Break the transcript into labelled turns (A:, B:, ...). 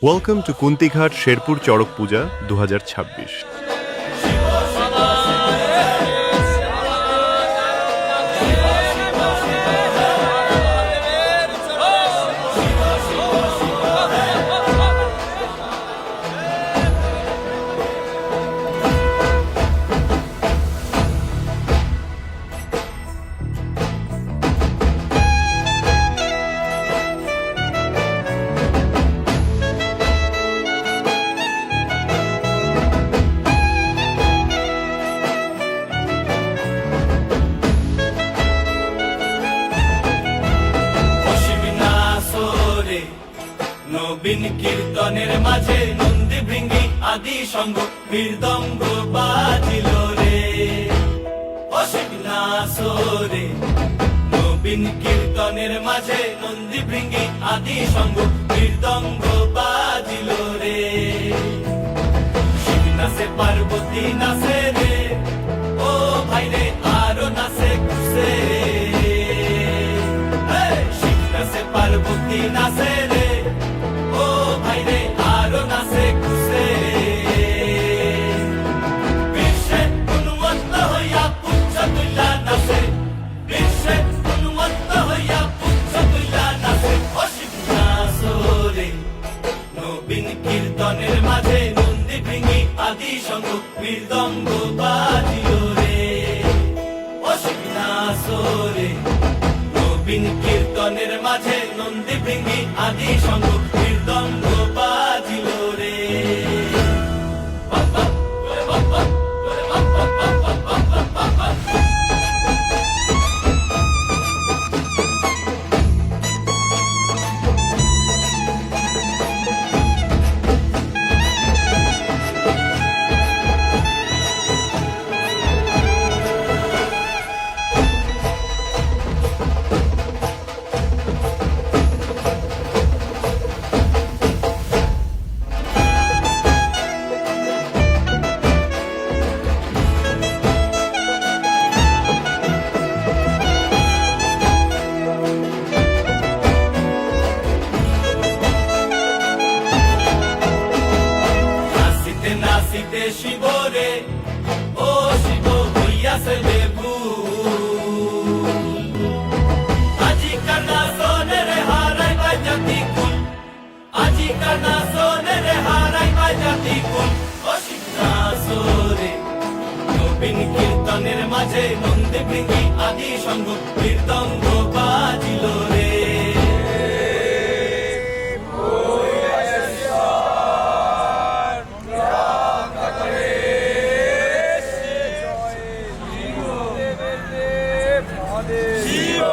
A: Welcome to Kuntighat Sherpur Chorak Puja 2026.
B: নবীন কীর্তনের মাঝে নন্দী ভৃঙ্গি আদি সঙ্গ মৃদঙ্গ বাজিল রে অসিক নাসরে। নবীন কীর্তনের মাঝে নন্দী ভৃঙ্গি আদি সঙ্গ মৃদঙ্গ বাজিল রে। শিব নাচে পার্বতী নাচে রে, ও ভাই রে আরো নাচে খুশে রে। শিব নাচে পার্বতী নাচে রে, কীর্তনের মাঝে নন্দী ভৃঙ্গি আদি সঙ্গ মৃদঙ্গ বাজিল রে অসিক নাসরে। নবীন কীর্তনের মাঝে নন্দী ভৃঙ্গি আদি সঙ্গ মৃদঙ্গ বাজিল রে। নাচিতে শিব রে, ও শিব হইয়াছে লেবু আজিকার নাচনে রে হারাই পাই জাতি কুল, আজিকার নাচনে রে হারাই পাই জাতি কুল অসিক নাচরে। নবীন কীর্তনের মাঝে নন্দী ভৃঙ্গি আদি সঙ্গ মৃদঙ্গ বাজিল রে।
C: জীব